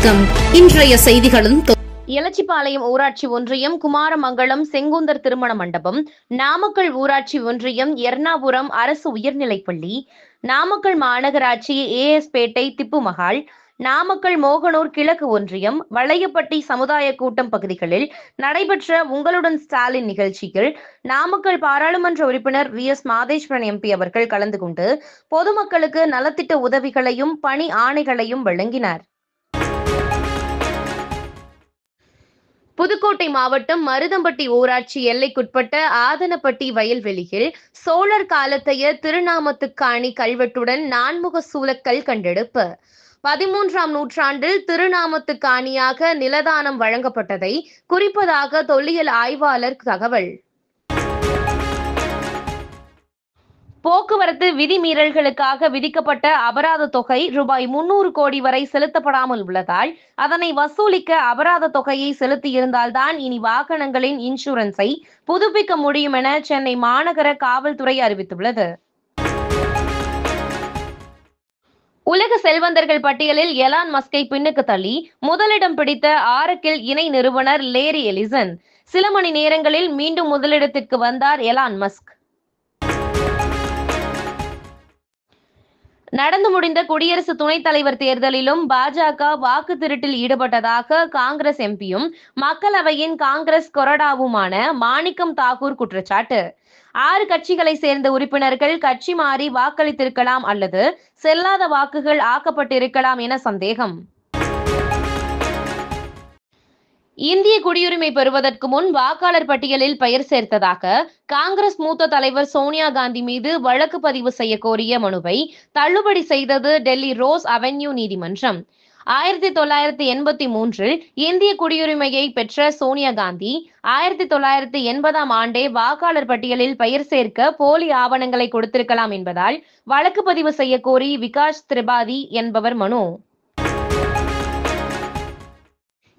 வணக்கம். இன்றைய செய்திகளும் எலச்சிபாளையம் ஊராட்சி ஒன்றியம், குமாரமங்கலம் செங்குந்தர் திருமண மண்டபம், நாமக்கல் ஊராட்சி ஒன்றியம், எர்ணாபுரம் அரசு உயர்நிலைப்பள்ளி, நாமக்கல் மாநகராட்சி AS பேட்டை திப்பு மகால், நாமக்கல் மோகனூர் கிழக்கு ஒன்றியம், வளையப்பட்டி சமுதாய கூட்டம் பகுதிகளில் நடைபெற்ற உங்களுடன் ஸ்டாலின் நிகழ்ச்சியில் நாமக்கல் பாராளுமன்ற உறுப்பினர் VS மாதேஸ்வரன் MP அவர்கள் கலந்து கொண்டு பொதுமக்களுக்கு நலத்திட்ட உதவிகளையும் பணி ஆணைகளையும் வழங்கினார். புதுக்கோட்டை மாவட்டம் மருதம்பட்டி ஊராட்சி எல்லைக்குட்பட்ட ஆதனப்பட்டி வயல்வெளியில் சோழர் காலத்தைய திருநாமத்துக்காணி கல்வெட்டுடன் நான்முக சூலக்கல் கண்டெடுப்பு. 13ஆம் நூற்றாண்டில் திருநாமத்துக்காணியாக நிலதானம் வழங்கப்பட்டதை குறிப்பதாக தொல்லியல் ஆய்வாளர் தகவல். போக்குவரத்து விதிமீறல்களுக்காக விதிக்கப்பட்ட அபராத தொகை ரூபாய் 300 கோடி வரை செலுத்தப்படாமல் உள்ளதால் அதனை வசூலிக்க அபராத தொகையை செலுத்தியிருந்தால்தான் இனி வாகனங்களின் இன்சூரன்ஸை புதுப்பிக்க முடியும் என சென்னை மாநகர காவல்துறை அறிவித்துள்ளது. உலக செல்வந்தர்கள் பட்டியலில் எலான் மஸ்கை பின்னுக்கு தள்ளி முதலிடம் பிடித்த ஆரக்கிள் இணை நிறுவனர் லேரி எலிசன். சில மணி நேரங்களில் மீண்டும் முதலிடத்திற்கு வந்தார் எலான் மஸ்க். நடந்து முடிந்த குடியரசு துணைத் தலைவர் தேர்தலிலும் பாஜக வாக்கு திருட்டில் ஈடுபட்டதாக காங்கிரஸ் MPயும் மக்களவையின் காங்கிரஸ் கொறடாவுமான மாணிக்கம் தாக்கூர் குற்றச்சாட்டு. 6 கட்சிகளை சேர்ந்த உறுப்பினர்கள் கட்சி மாறி வாக்களித்திருக்கலாம் அல்லது செல்லாத வாக்குகள் ஆக்கப்பட்டிருக்கலாம் என சந்தேகம். இந்திய குடியுரிமை பெறுவதற்கு முன் வாக்காளர் பட்டியலில் பெயர் சேர்த்ததாக காங்கிரஸ் மூத்த தலைவர் சோனியா காந்தி மீது வழக்கு பதிவு செய்ய கோரிய மனுவை தள்ளுபடி செய்தது டெல்லி ரோஸ் அவென்யூ நீதிமன்றம். 1983இல் இந்திய குடியுரிமையை பெற்ற சோனியா காந்தி 1980ஆம் ஆண்டே வாக்காளர் பட்டியலில் பெயர் சேர்க்க போலி ஆவணங்களை கொடுத்திருக்கலாம் என்பதால் வழக்கு பதிவு செய்ய கோரி விகாஷ் திரிபாதி என்பவர் மனு.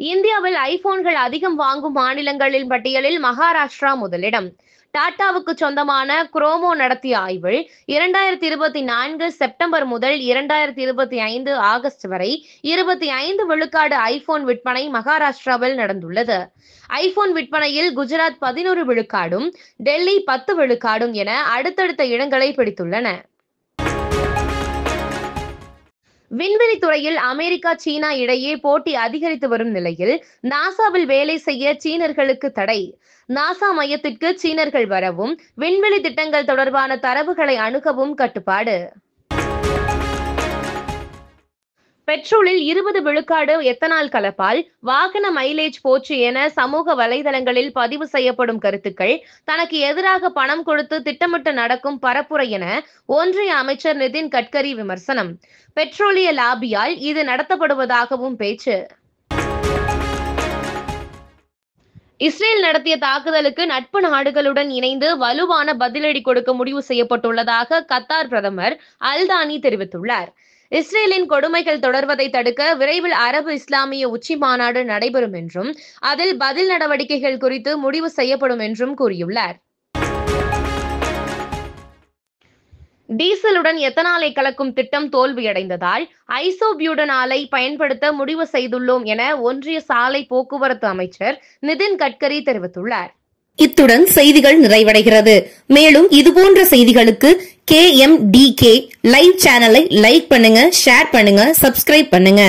இந்தியாவில் ஐபோன்கள் அதிகம் வாங்கும் மாநிலங்களின் பட்டியலில் மகாராஷ்டிரா முதலிடம். டாடாவுக்கு சொந்தமான குரோமோ நடத்திய ஆய்வில் 2024 செப்டம்பர் முதல் 2025 ஆகஸ்ட் வரை 25 விழுக்காடு ஐபோன் விற்பனை மகாராஷ்டிராவில் நடந்துள்ளது. ஐபோன் விற்பனையில் குஜராத் 11 விழுக்காடும் டெல்லி 10 விழுக்காடும் என அடுத்தடுத்த இடங்களை பிடித்துள்ளன. விண்வெளி துறையில் அமெரிக்கா சீனா இடையே போட்டி அதிகரித்து வரும் நிலையில் நாசாவில் வேலை செய்ய சீனர்களுக்கு தடை. நாசா மையத்திற்கு சீனர்கள் வரவும் விண்வெளி திட்டங்கள் தொடர்பான தரவுகளை அணுகவும் கட்டுப்பாடு. பெட்ரோலில் 20 விழுக்காடு எத்தனால் கலப்பால் வாகன மைலேஜ் போச்சு என சமூக வலைதளங்களில் பதிவு செய்யப்படும் கருத்துக்கள் தனக்கு எதிராக பணம் கொடுத்து திட்டமிட்டு நடக்கும் பரப்புரை என ஒன்றிய அமைச்சர் நிதின் கட்கரி விமர்சனம். பெட்ரோலிய லாபியால் இது நடத்தப்படுவதாகவும் பேச்சு. இஸ்ரேல் நடத்திய தாக்குதலுக்கு நட்பு நாடுகளுடன் இணைந்து வலுவான பதிலடி கொடுக்க முடிவு செய்யப்பட்டுள்ளதாக கத்தார் பிரதமர் அல்தானி தெரிவித்துள்ளார். இஸ்ரேலின் கொடுமைகள் தொடர்வதை தடுக்க விரைவில் அரபு இஸ்லாமிய உச்சி மாநாடு நடைபெறும் என்றும் அதில் பதில் நடவடிக்கைகள் குறித்து முடிவு செய்யப்படும் என்றும் கூறியுள்ளார். டீசலுடன் எத்தனாலை கலக்கும் திட்டம் தோல்வியடைந்ததால் ஐசோபியூட்டனாலை பயன்படுத்த முடிவு செய்துள்ளோம் என ஒன்றிய சாலை போக்குவரத்து அமைச்சர் நிதின் கட்கரி தெரிவித்துள்ளார். இத்துடன் செய்திகள் நிறைவடைகிறது. மேலும் இதுபோன்ற செய்திகளுக்கு KMDK லைவ் சேனலை லைக் பண்ணுங்க, ஷேர் பண்ணுங்க, சப்ஸ்கிரைப் பண்ணுங்க.